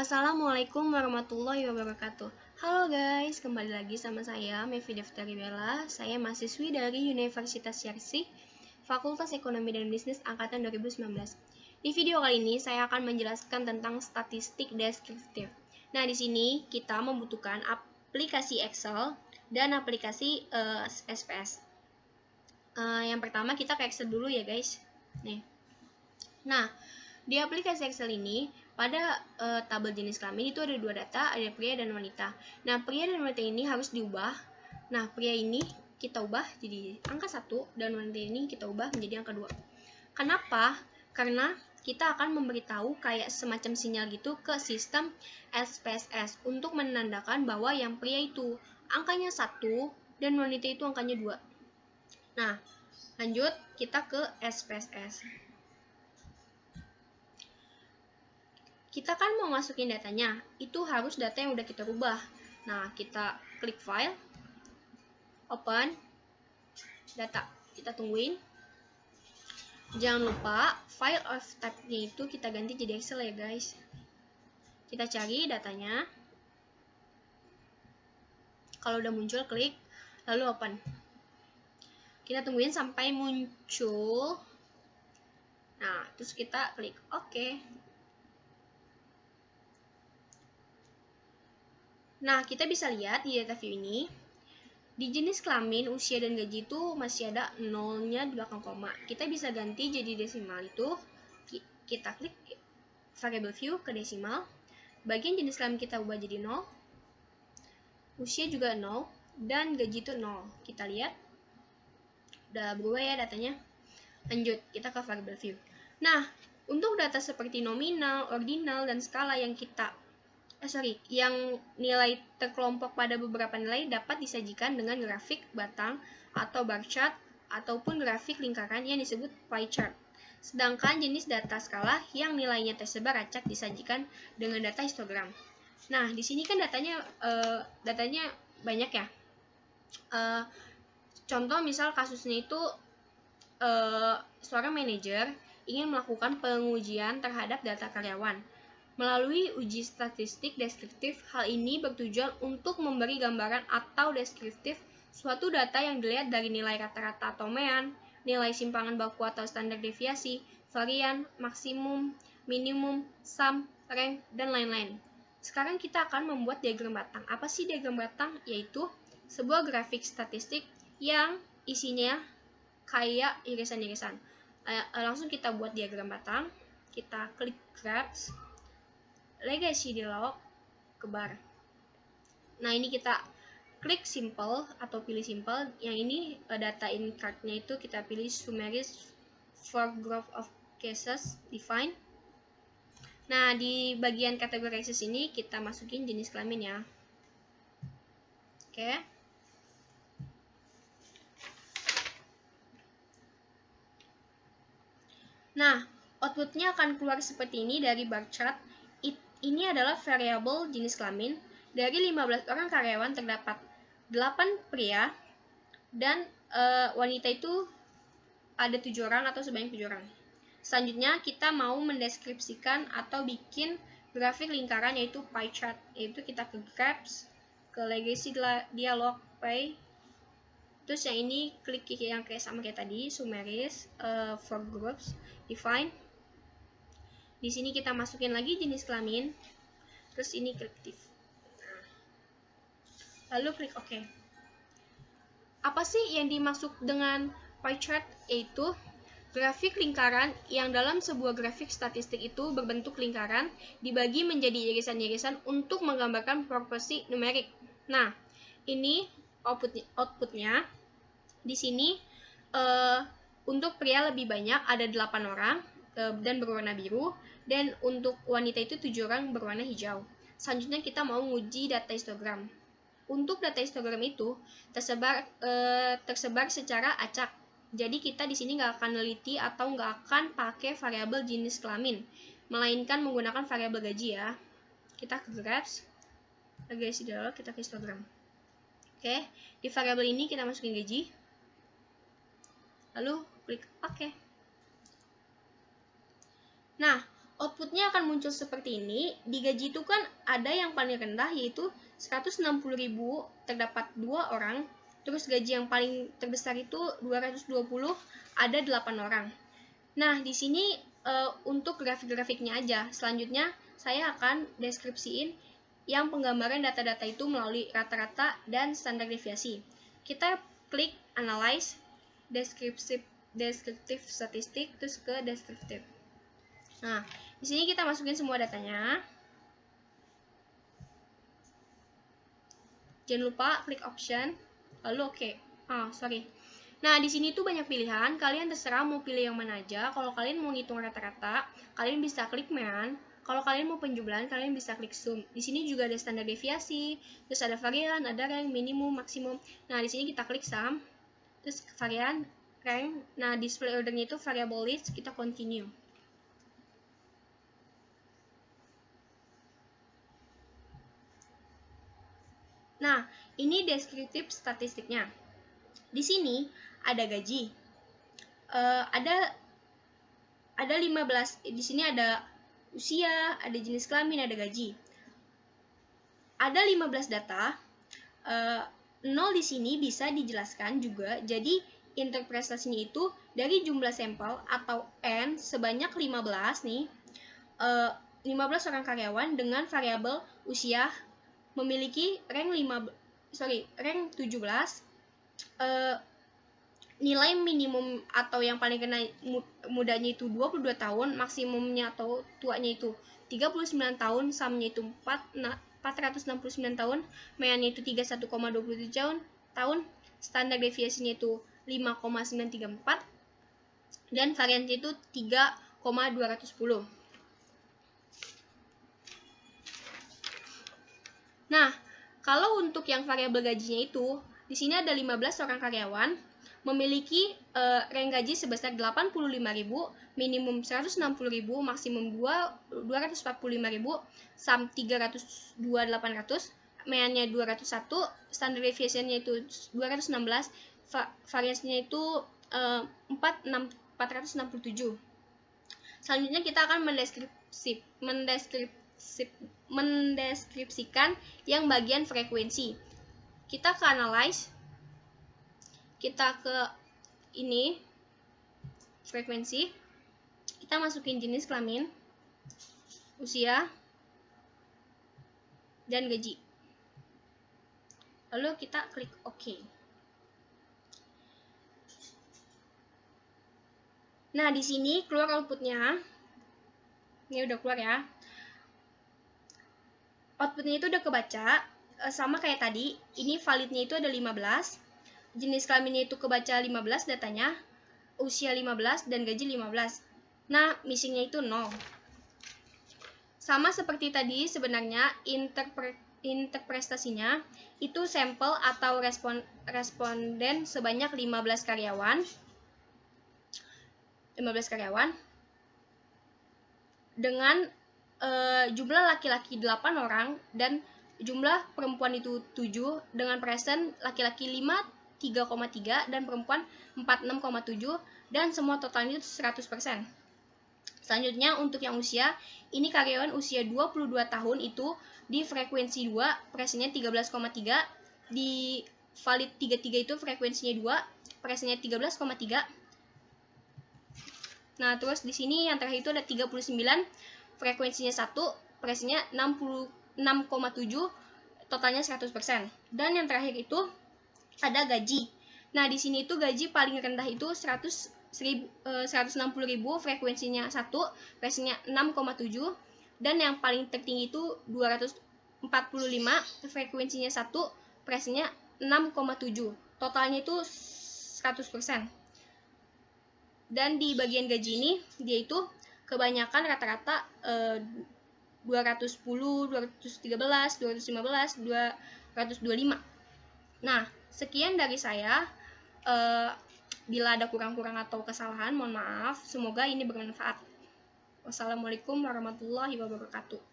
Assalamualaikum warahmatullahi wabarakatuh. Halo guys, kembali lagi sama saya, Mevi Deftari Bella. Saya mahasiswi dari Universitas Yarsi, Fakultas Ekonomi dan Bisnis Angkatan 2019. Di video kali ini, saya akan menjelaskan tentang statistik deskriptif. Nah, di sini kita membutuhkan aplikasi Excel dan aplikasi SPS. Yang pertama, kita ke Excel dulu ya guys. Nih. Nah, di aplikasi Excel ini, pada tabel jenis kelamin itu ada dua data, ada pria dan wanita. Nah, pria dan wanita ini harus diubah. Nah, pria ini kita ubah jadi angka 1, dan wanita ini kita ubah menjadi angka 2. Kenapa? Karena kita akan memberitahu kayak semacam sinyal gitu ke sistem SPSS untuk menandakan bahwa yang pria itu angkanya 1 dan wanita itu angkanya 2. Nah, lanjut kita ke SPSS. Kita kan mau masukin datanya, itu harus data yang udah kita rubah. Nah, kita klik file, open, data, kita tungguin. Jangan lupa file of type-nya itu kita ganti jadi Excel ya guys. Kita cari datanya. Kalau udah muncul, klik, lalu open. Kita tungguin sampai muncul. Nah, terus kita klik OK. Nah, kita bisa lihat di data view ini, di jenis kelamin, usia, dan gaji itu masih ada nolnya di belakang koma. Kita bisa ganti jadi desimal itu, kita klik variable view ke desimal, bagian jenis kelamin kita ubah jadi 0, usia juga 0, dan gaji itu 0. Kita lihat, udah berubah ya datanya. Lanjut, kita ke variable view. Nah, untuk data seperti nominal, ordinal, dan skala yang yang nilai terkelompok pada beberapa nilai dapat disajikan dengan grafik batang atau bar chart ataupun grafik lingkaran yang disebut pie chart. Sedangkan jenis data skala yang nilainya tersebar acak disajikan dengan data histogram. Nah, di sini kan datanya banyak ya. Contoh misal kasusnya itu seorang manajer ingin melakukan pengujian terhadap data karyawan. Melalui uji statistik deskriptif, hal ini bertujuan untuk memberi gambaran atau deskriptif suatu data yang dilihat dari nilai rata-rata atau mean, nilai simpangan baku atau standar deviasi, varian, maksimum, minimum, sum, rank, dan lain-lain. Sekarang kita akan membuat diagram batang. Apa sih diagram batang? Yaitu sebuah grafik statistik yang isinya kayak irisan-irisan. Langsung kita buat diagram batang. Kita klik Graphs, Legacy Dialog, ke bar. Nah, ini kita klik Simple atau pilih Simple. Yang ini data in card-nya itu kita pilih Summaries for Group of Cases Define. Nah, di bagian kategori access ini kita masukin jenis kelamin ya. Oke. Nah, outputnya akan keluar seperti ini dari bar chart. Ini adalah variabel jenis kelamin. Dari 15 orang karyawan terdapat 8 pria dan wanita itu ada 7 orang atau sebanyak 7 orang. Selanjutnya kita mau mendeskripsikan atau bikin grafik lingkaran yaitu pie chart. Yaitu kita ke Graphs, ke Legacy Dialog, Pie. Terus yang ini klik yang sama kayak tadi, Summaries for Groups, Define. Di sini kita masukin lagi jenis kelamin, terus ini klik Div. Lalu klik OK. Apa sih yang dimaksud dengan pie chart? Yaitu grafik lingkaran yang dalam sebuah grafik statistik itu berbentuk lingkaran dibagi menjadi irisan-irisan untuk menggambarkan proporsi numerik. Nah, ini outputnya. Di sini untuk pria lebih banyak, ada 8 orang dan berwarna biru, dan untuk wanita itu 7 orang berwarna hijau. Selanjutnya kita mau nguji data histogram. Untuk data histogram itu tersebar secara acak. Jadi kita di sini nggak akan neliti atau nggak akan pakai variabel jenis kelamin, melainkan menggunakan variabel gaji ya. Kita ke Graphs, Legacy Dialog, kita ke histogram. Oke, di variabel ini kita masukin gaji. Lalu klik OK. Nah, outputnya akan muncul seperti ini. Di gaji itu kan ada yang paling rendah yaitu 160.000, terdapat 2 orang. Terus gaji yang paling terbesar itu 220, ada 8 orang. Nah, di sini untuk grafik-grafiknya aja. Selanjutnya saya akan deskripsiin yang penggambaran data-data itu melalui rata-rata dan standar deviasi. Kita klik analyze, descriptive statistik, terus ke descriptive. Nah, di sini kita masukin semua datanya. Jangan lupa klik option, lalu oke. Nah, di sini tuh banyak pilihan. Kalian terserah mau pilih yang mana aja. Kalau kalian mau ngitung rata-rata, kalian bisa klik mean. Kalau kalian mau penjumlahan, kalian bisa klik sum. Di sini juga ada standar deviasi, terus ada varian, ada rank, minimum, maksimum. Nah, di sini kita klik sum, terus varian, rank. Nah, display ordernya itu variable list, kita continue. Nah, ini deskriptif statistiknya. Di sini ada gaji. Ada 15. Di sini ada usia, ada jenis kelamin, ada gaji. Ada 15 data. 0 di sini bisa dijelaskan juga. Jadi interpretasinya itu dari jumlah sampel atau N sebanyak 15 nih. 15 orang karyawan dengan variabel usia memiliki rank 17. Nilai minimum atau yang paling kena mudanya itu 22 tahun, maksimumnya atau tuanya itu 39 tahun, sumnya itu 469 tahun, meannya itu 31,27 tahun, standar deviasinya itu 5,934, dan variannya itu 3,210. Nah, kalau untuk yang variabel gajinya itu, di sini ada 15 orang karyawan memiliki rank gaji sebesar 85.000, minimum 160.000, maksimum 245.000, sum 302.800, meannya 201, standar deviasinya itu 216, variasinya itu 467. Selanjutnya kita akan mendeskripsikan yang bagian frekuensi. Kita ke analyze, kita ke ini frekuensi, kita masukin jenis kelamin, usia, dan gaji. Lalu kita klik OK. Nah, di sini keluar outputnya. Ini udah keluar ya. Outputnya itu udah kebaca, sama kayak tadi. Ini validnya itu ada 15. Jenis kelaminnya itu kebaca 15 datanya. Usia 15 dan gaji 15. Nah, missingnya itu 0. Sama seperti tadi sebenarnya interpretasinya itu sampel atau responden sebanyak 15 karyawan dengan jumlah laki-laki 8 orang dan jumlah perempuan itu 7, dengan present laki-laki 3,3 dan perempuan 46,7, dan semua totalnya itu 100%. Selanjutnya untuk yang usia, ini karyawan usia 22 tahun itu di frekuensi 2, presentnya 13,3, di valid 33 itu frekuensinya 2, presentnya 13,3. Nah, terus di sini yang terakhir itu ada 39, frekuensinya 1, presentnya 66,7, totalnya 100%. Dan yang terakhir itu ada gaji. Nah, di sini itu gaji paling rendah itu 160.000, frekuensinya 1, presentnya 6,7, dan yang paling tertinggi itu 245, frekuensinya 1, presentnya 6,7, totalnya itu 100%. Dan di bagian gaji ini dia itu kebanyakan rata-rata 210, 213, 215, 225. Nah, sekian dari saya. Bila ada kurang-kurang atau kesalahan, mohon maaf. Semoga ini bermanfaat. Wassalamualaikum warahmatullahi wabarakatuh.